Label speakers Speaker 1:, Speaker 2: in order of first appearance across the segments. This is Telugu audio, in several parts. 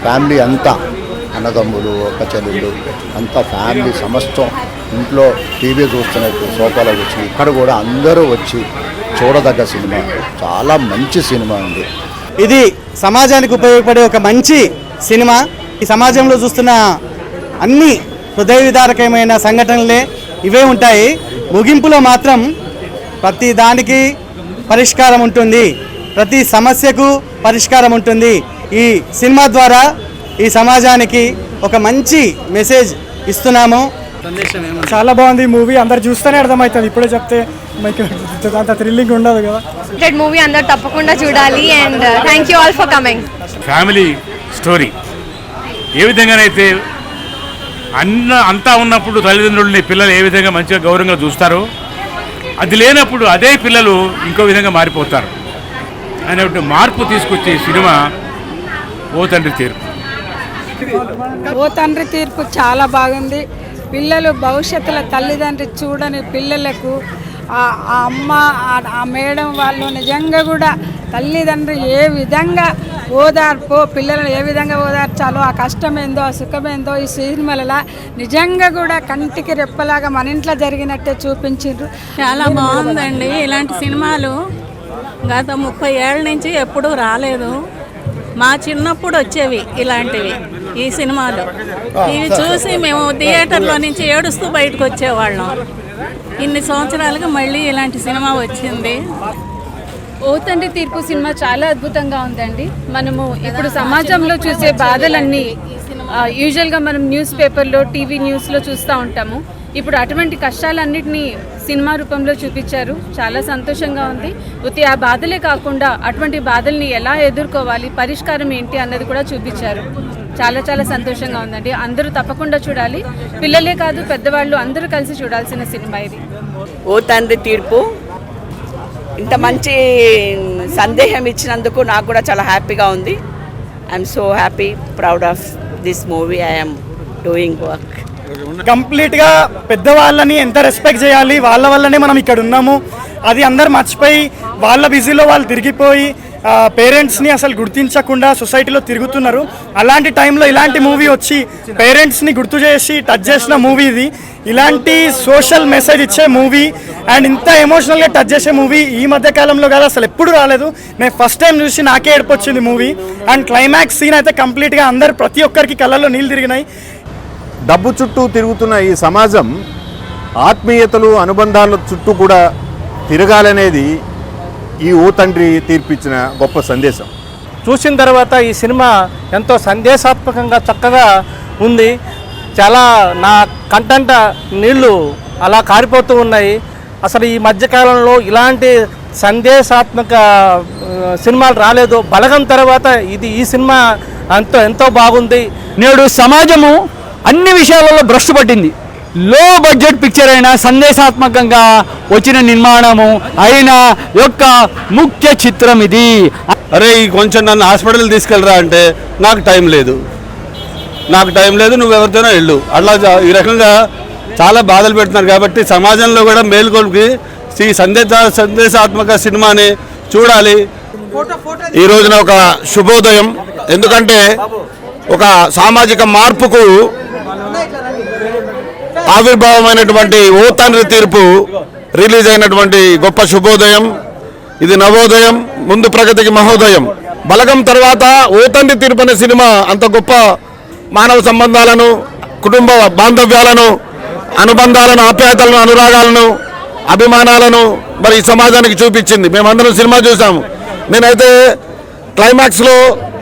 Speaker 1: ఫ్యామిలీ అంతా అన్నదమ్ములు ఒక చెల్లెళ్ళు అంతా ఫ్యామిలీ సమస్తం ఇంట్లో టీవీ చూస్తున్నట్టు సోఫాలో వచ్చి ఇక్కడ కూడా అందరూ వచ్చి చూడదగ్గ సినిమా. చాలా మంచి సినిమా ఉంది.
Speaker 2: ఇది సమాజానికి ఉపయోగపడే ఒక మంచి సినిమా. ఈ సమాజంలో చూస్తున్న అన్ని హృదయ విదారకమైన సంఘటనలే ఇవే ఉంటాయి. ముగింపులో మాత్రం ప్రతి దానికి పరిష్కారం ఉంటుంది, ప్రతి సమస్యకు పరిష్కారం ఉంటుంది. ఈ సినిమా ద్వారా ఈ సమాజానికి ఒక మంచి మెసేజ్ ఇస్తున్నాము.
Speaker 3: చాలా బాగుంది మూవీ. అందరు చూస్తేనే అర్థమవుతుంది, ఇప్పుడే చెప్తే మీకు అంత థ్రిల్లింగ్ ఉండదు కదా.
Speaker 4: మూవీ అందరు తప్పకుండా చూడాలి. And thank you all for coming.
Speaker 5: Family story ఏ విధంగానైతే అంతా ఉన్నప్పుడు తల్లిదండ్రులని పిల్లలు ఏ విధంగా మంచిగా గౌరవంగా చూస్తారో, అది లేనప్పుడు అదే పిల్లలు ఇంకో విధంగా మారిపోతారు అనేటువంటి మార్పు తీసుకొచ్చే సినిమా ఓ తండ్రి తీర్పు.
Speaker 6: ఓ తండ్రి తీర్పు చాలా బాగుంది. పిల్లలు భవిష్యత్తులో తల్లిదండ్రి చూడని పిల్లలకు ఆ అమ్మ ఆ మేడం వాళ్ళు నిజంగా కూడా తల్లిదండ్రి ఏ విధంగా ఓదార్పు, పిల్లలను ఏ విధంగా ఓదార్చాలో, ఆ కష్టమేందో ఆ సుఖమేందో ఈ సినిమాలలో నిజంగా కూడా కంటికి రెప్పలాగా మన ఇంట్లో జరిగినట్టే చూపించారు.
Speaker 7: చాలా బాగుందండి. ఇలాంటి సినిమాలు గత 30 ఏళ్ళ నుంచి ఎప్పుడూ రాలేదు. మా చిన్నప్పుడు వచ్చేవి ఇలాంటివి ఈ సినిమాలు. ఇవి చూసి మేము థియేటర్లో నుంచి ఏడుస్తూ బయటకు వచ్చేవాళ్ళం. ఇన్ని సంవత్సరాలుగా మళ్ళీ ఇలాంటి సినిమా వచ్చింది.
Speaker 4: ఓ తండ్రి తీర్పు సినిమా చాలా అద్భుతంగా ఉందండి. మనము ఇప్పుడు సమాజంలో చూసే బాధలన్నీ యూజువల్గా మనం న్యూస్ పేపర్లో, టీవీ న్యూస్లో చూస్తూ ఉంటాము. ఇప్పుడు అటువంటి కష్టాలన్నింటినీ సినిమా రూపంలో చూపించారు. చాలా సంతోషంగా ఉంది. ఆ బాధలే కాకుండా అటువంటి బాధల్ని ఎలా ఎదుర్కోవాలి, పరిష్కారం ఏంటి అన్నది కూడా చూపించారు. చాలా చాలా సంతోషంగా ఉందండి. అందరూ తప్పకుండా చూడాలి. పిల్లలే కాదు, పెద్దవాళ్ళు అందరూ కలిసి చూడాల్సిన సినిమా ఇది.
Speaker 8: ఓ తండ్రి తీర్పు ఇంత మంచి సందేహం ఇచ్చినందుకు నాకు కూడా చాలా హ్యాపీగా ఉంది. I'm so happy, proud of this movie. I'm doing work.
Speaker 3: కంప్లీట్గా పెద్దవాళ్ళని ఎంత రెస్పెక్ట్ చేయాలి, వాళ్ళ వల్లనే మనం ఇక్కడ ఉన్నాము. అది అందరు మర్చిపోయి వాళ్ళ బిజీలో వాళ్ళు తిరిగిపోయి పేరెంట్స్ని అసలు గుర్తించకుండా సొసైటీలో తిరుగుతున్నారు. అలాంటి టైంలో ఇలాంటి మూవీ వచ్చి పేరెంట్స్ని గుర్తు చేసి టచ్ చేసిన మూవీ ఇది. ఇలాంటి సోషల్ మెసేజ్ ఇచ్చే మూవీ అండ్ ఇంత ఎమోషనల్గా టచ్ చేసే మూవీ ఈ మధ్య కాలంలో కాదు, అసలు ఎప్పుడు రాలేదు. నేను ఫస్ట్ టైం చూసి నాకే ఏడుపొచ్చింది మూవీ. అండ్ క్లైమాక్స్ సీన్ అయితే కంప్లీట్గా అందరు ప్రతి ఒక్కరికి కళ్ళల్లో నీళ్ళు తిరిగినాయి.
Speaker 9: డబ్బు చుట్టూ తిరుగుతున్న ఈ సమాజం ఆత్మీయతలు, అనుబంధాల చుట్టూ కూడా తిరగాలనేది ఈ ఓ తండ్రి తీర్పిచ్చిన గొప్ప సందేశం.
Speaker 2: చూసిన తర్వాత ఈ సినిమా ఎంతో సందేశాత్మకంగా చక్కగా ఉంది. చాలా నా కంటంట నీళ్లు అలా కారిపోతూ ఉన్నాయి. అసలు ఈ మధ్యకాలంలో ఇలాంటి సందేశాత్మక సినిమాలు రాలేదు. బలగం తర్వాత ఈ సినిమా ఎంతో బాగుంది.
Speaker 10: నేడు సమాజము అన్ని విషయాలలో భ్రష్టు పట్టింది. లో బడ్జెట్ పిక్చర్ అయినా సందేశాత్మకంగా వచ్చిన నిర్మాణము అయిన యొక్క ముఖ్య చిత్రం ఇది.
Speaker 11: అరే కొంచెం నన్ను హాస్పిటల్ తీసుకెళ్ళరా అంటే నాకు టైం లేదు, నువ్వు ఎవరితోనో వెళ్ళు. అట్లా ఈ రకంగా చాలా బాధలు పెడుతున్నారు. కాబట్టి సమాజంలో కూడా మేల్కొల్పి ఈ సందేశాత్మక సినిమాని చూడాలి.
Speaker 9: ఈ రోజున ఒక శుభోదయం. ఎందుకంటే ఒక సామాజిక మార్పుకు ఆవిర్భావమైనటువంటి ఓ తండ్రి తీర్పు రిలీజ్ అయినటువంటి గొప్ప శుభోదయం. ఇది నవోదయం, ముందు ప్రగతికి మహోదయం. బలగం తర్వాత ఓ తండ్రి తీర్పు అనే సినిమా అంత గొప్ప మానవ సంబంధాలను, కుటుంబ బాంధవ్యాలను, అనుబంధాలను, ఆప్యాయతలను, అనురాగాలను, అభిమానాలను మరి ఈ సమాజానికి చూపించింది. మేమందరం సినిమా చూసాము. నేనైతే క్లైమాక్స్లో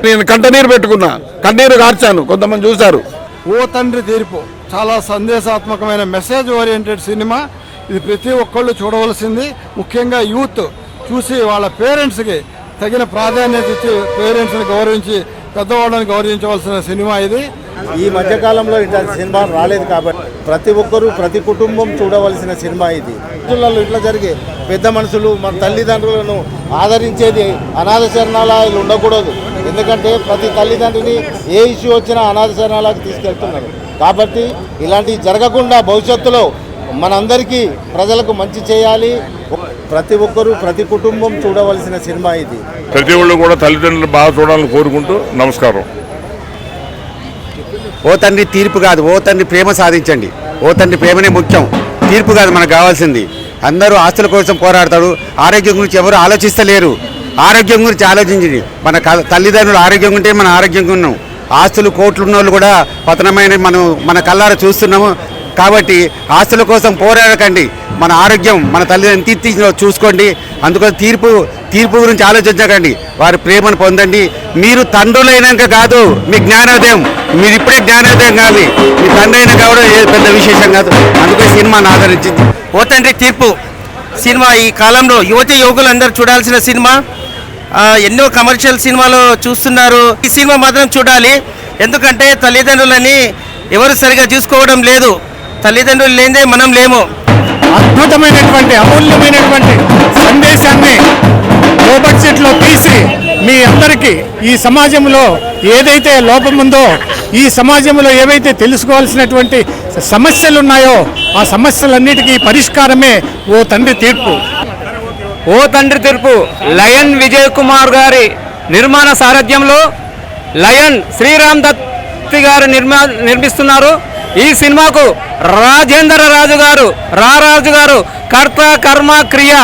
Speaker 9: నేను కంటనీరు పెట్టుకున్నా, కన్నీరు కార్చాను. కొంతమంది చూశారు.
Speaker 12: ఓ తండ్రి తీర్పు చాలా సందేశాత్మకమైన మెసేజ్ ఓరియంటెడ్ సినిమా. ఇది ప్రతి ఒక్కళ్ళు చూడవలసింది. ముఖ్యంగా యూత్ చూసి వాళ్ళ పేరెంట్స్కి తగిన ప్రాధాన్యత ఇచ్చి పేరెంట్స్ని గౌరవించి పెద్దవాళ్ళని గౌరవించవలసిన సినిమా ఇది.
Speaker 1: ఈ మధ్యకాలంలో ఇట్లాంటి సినిమాలు రాలేదు కాబట్టి ప్రతి ఒక్కరూ, ప్రతి కుటుంబం చూడవలసిన సినిమా ఇది. రోజులలో ఇట్లా జరిగే పెద్ద మనుషులు మన తల్లిదండ్రులను ఆదరించేది అనాథ శరణాలయాలు ఉండకూడదు. ఎందుకంటే ప్రతి తల్లిదండ్రిని ఏ ఇష్యూ వచ్చినా అనాథ శరణాలయాలకు తీసుకెళ్తున్నారు. కాబట్టి ఇలాంటివి జరగకుండా భవిష్యత్తులో మనందరికీ ప్రజలకు మంచి చేయాలి. ప్రతి ఒక్కరూ, ప్రతి కుటుంబం చూడవలసిన సినిమా ఇది.
Speaker 5: ప్రతి ఒళ్ళు కూడా తల్లిదండ్రులు బాగా చూడాలని కోరుకుంటూ నమస్కారం.
Speaker 13: ఓ తండ్రి తీర్పు కాదు, ఓ తండ్రి ప్రేమ సాధించండి. ఓ తండ్రి ప్రేమనే ముఖ్యం, తీర్పు కాదు మనకు కావాల్సింది. అందరూ ఆస్తుల కోసం పోరాడతారు, ఆరోగ్యం గురించి ఎవరు ఆలోచిస్తలేరు. ఆరోగ్యం గురించి ఆలోచించండి. మన తల్లిదండ్రులు ఆరోగ్యంగా ఉంటే మనం ఆరోగ్యంగా ఉన్నాం. ఆస్తులు కోట్లు ఉన్న వాళ్ళు కూడా పతనమైన మన కళ్ళారా చూస్తున్నాము. కాబట్టి ఆస్తుల కోసం పోరాడకండి, మన ఆరోగ్యం మన తల్లిదండ్రులు తీర్చి చూసుకోండి. అందుకని తీర్పు గురించి ఆలోచించకండి, వారి ప్రేమను పొందండి. మీరు తండ్రులైనాక కాదు మీ జ్ఞానోదయం, మీరు ఇప్పుడే జ్ఞానోదయం కాదు, మీ తండ్రి అయినా కావడం పెద్ద విశేషం కాదు. అందుకే సినిమాను ఆదరించింది.
Speaker 14: ఓ తండ్రి తీర్పు సినిమా ఈ కాలంలో యువకులందరూ చూడాల్సిన సినిమా. ఎన్నో కమర్షియల్ సినిమాలు చూస్తున్నారు, ఈ సినిమా మాత్రం చూడాలి. ఎందుకంటే తల్లిదండ్రులని ఎవరు సరిగా చూసుకోవడం లేదు, తల్లిదండ్రులు లేదే మనం లేము.
Speaker 3: అద్భుతమైనటువంటి అమూల్యమైనటువంటి సందేశాన్ని లో బడ్జెట్లో తీసి మీ అందరికీ ఈ సమాజంలో ఏదైతే లోపం ఉందో, ఈ సమాజంలో ఏవైతే తెలుసుకోవాల్సినటువంటి సమస్యలు ఉన్నాయో ఆ సమస్యలన్నిటికీ పరిష్కారమే ఓ తండ్రి తీర్పు.
Speaker 10: ఓ తండ్రి తీర్పు లయన్ విజయ్ కుమార్ గారి నిర్మాణ సారథ్యంలో లయన్ శ్రీరామ్ దత్ గారు నిర్మిస్తున్నారు. ఈ సినిమాకు రాజేంద్ర రాజు గారు రారాజు గారు కర్త కర్మ క్రియ,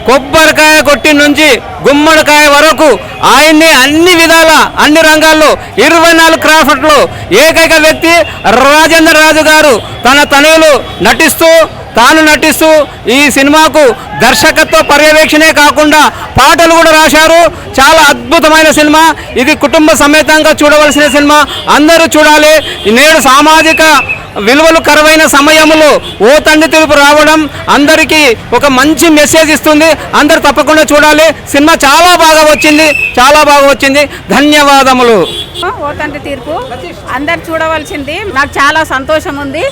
Speaker 10: కొబ్బరికాయ కొట్టి నుంచి గుమ్మడికాయ వరకు ఆయన్ని అన్ని విధాల అన్ని రంగాల్లో 24 క్రాఫ్ట్లో ఏకైక వ్యక్తి రాజేంద్ర రాజు గారు. తన తనయులు తాను నటిస్తూ ఈ సినిమాకు దర్శకత్వ పర్యవేక్షణే కాకుండా పాటలు కూడా రాశారు. చాలా అద్భుతమైన సినిమా ఇది, కుటుంబ సమేతంగా చూడవలసిన సినిమా, అందరూ చూడాలి. నేడు సామాజిక విలువలు కరువైన సమయంలో ఓ తండ్రి తీర్పు రావడం అందరికీ ఒక మంచి మెసేజ్ ఇస్తుంది. అందరూ తప్పకుండా చూడాలి. సినిమా చాలా బాగా వచ్చింది. ధన్యవాదములు.
Speaker 6: ఓ తండ్రి తీర్పు అందరు చూడవలసింది. నాకు చాలా సంతోషం ఉంది.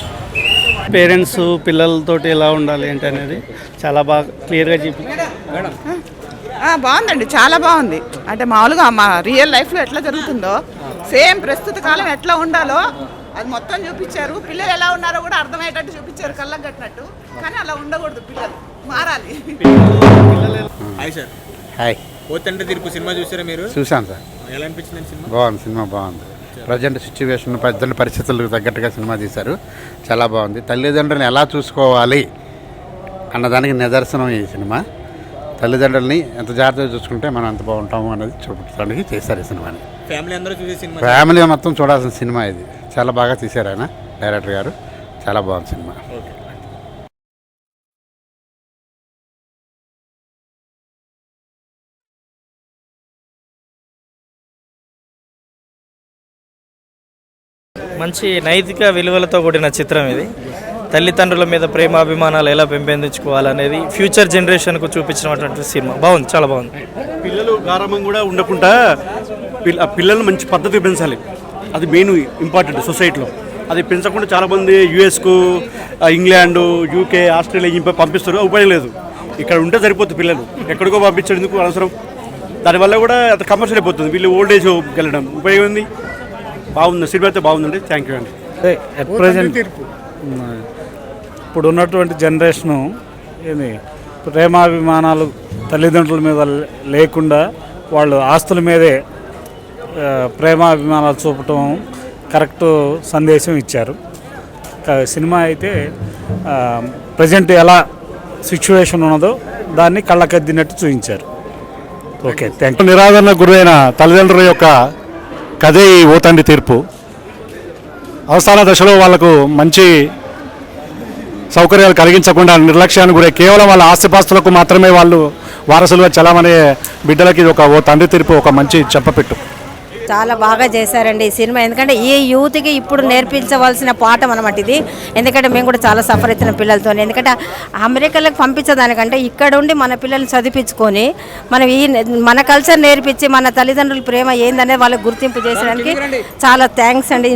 Speaker 3: పేరెంట్స్ పిల్లలతోటి ఎలా ఉండాలి ఏంటి అనేది చాలా బాగా క్లియర్గా చెప్పి
Speaker 8: బాగుందండి, చాలా బాగుంది. అంటే మామూలుగా మా రియల్ లైఫ్లో ఎట్లా జరుగుతుందో సేమ్ ప్రస్తుత కాలం ఎట్లా ఉండాలో అది మొత్తం చూపించారు. పిల్లలు ఎలా ఉన్నారో కూడా అర్థమయ్యేటట్టు చూపించారు, కళ్ళకు కట్టినట్టు. కానీ అలా ఉండకూడదు, పిల్లలు మారాలి.
Speaker 15: Hi sir.
Speaker 13: హాయ్.
Speaker 15: ఓ తండ్రి తీర్పు సినిమా చూసారా మీరు?
Speaker 13: చూసాను సార్.
Speaker 15: ఎలా అనిపించింది సినిమా?
Speaker 13: బాగుంది, సినిమా బాగుంది. ప్రజెంట్ సిచ్యువేషన్ ప్రజెంట్ పరిస్థితులకు తగ్గట్టుగా సినిమా తీశారు, చాలా బాగుంది. తల్లిదండ్రులను ఎలా చూసుకోవాలి అన్నదానికి నిదర్శనం ఈ సినిమా. తల్లిదండ్రులని ఎంత జాగ్రత్తగా చూసుకుంటే మనం అంత బాగుంటాము అనేది చూపించడానికి చేశారు ఈ సినిమాని.
Speaker 15: ఫ్యామిలీ అందరూ చూసే సినిమా,
Speaker 13: ఫ్యామిలీ మొత్తం చూడాల్సిన సినిమా ఇది. చాలా బాగా తీశారు ఆయన డైరెక్టర్ గారు, చాలా బాగుంది సినిమా.
Speaker 14: మంచి నైతిక విలువలతో కూడిన చిత్రం ఇది. తల్లిదండ్రుల మీద ప్రేమాభిమానాలు ఎలా పెంపొందించుకోవాలనేది ఫ్యూచర్ జనరేషన్కు చూపించినటువంటి సినిమా. బాగుంది, చాలా బాగుంది.
Speaker 3: పిల్లలు గారాభం కూడా ఉండకుండా పిల్లలు మంచి పద్ధతి పెంచాలి, అది మెయిన్ ఇంపార్టెంట్ సొసైటీలో. అది పెంచకుండా చాలామంది యూఎస్కు, ఇంగ్లాండ్, యూకే, ఆస్ట్రేలియా పంపిస్తారు, ఉపయోగం లేదు. ఇక్కడ ఉంటే సరిపోతుంది, పిల్లలు ఎక్కడికో పంపించేందుకు అనవసరం. దానివల్ల కూడా అంత కమర్షియల్ అయిపోతుంది, వీళ్ళు ఓల్డ్ ఏజ్ వెళ్ళడం ఉపయోగం ఉంది. బాగుంది, సినిమా అయితే బాగుందండి. థ్యాంక్ యూ అండి.
Speaker 16: ప్రజెంట్ ఇప్పుడు ఉన్నటువంటి జనరేషను ఏమి ప్రేమాభిమానాలు తల్లిదండ్రుల మీద లేకుండా వాళ్ళు ఆస్తుల మీదే ప్రేమాభిమానాలు చూపటం కరెక్ట్ సందేశం ఇచ్చారు. సినిమా అయితే ప్రజెంట్ ఎలా సిచ్యువేషన్ ఉన్నదో దాన్ని కళ్ళకద్దినట్టు చూపించారు. Okay, thank you.
Speaker 17: నిరాదరణ గురైన తల్లిదండ్రుల యొక్క కథే ఈ ఓ తండ్రి తీర్పు. అవసాన దశలో వాళ్లకు మంచి సౌకర్యాలు కలిగించకుండా నిర్లక్ష్యానికి గురై కేవలం వాళ్ళ ఆస్తిపాస్తులకు మాత్రమే వాళ్ళు వారసులుగా చలామనే బిడ్డలకి ఇది ఒక ఓ తండ్రి తీర్పు ఒక మంచి చెప్పపెట్టు.
Speaker 18: చాలా బాగా చేశారండి ఈ సినిమా. ఎందుకంటే ఈ యూత్కి ఇప్పుడు నేర్పించవలసిన పాఠం అనమాట ఇది. ఎందుకంటే మేము కూడా చాలా సఫర్ అవుతున్న పిల్లలతో. ఎందుకంటే అమెరికాలకు పంపించేదానికంటే ఇక్కడ ఉండి మన పిల్లల్ని చదివించుకొని మనం మన కల్చర్ నేర్పించి మన తల్లిదండ్రుల ప్రేమ ఏందనేది వాళ్ళకి గుర్తింపు చేసడానికి చాలా థ్యాంక్స్ అండి.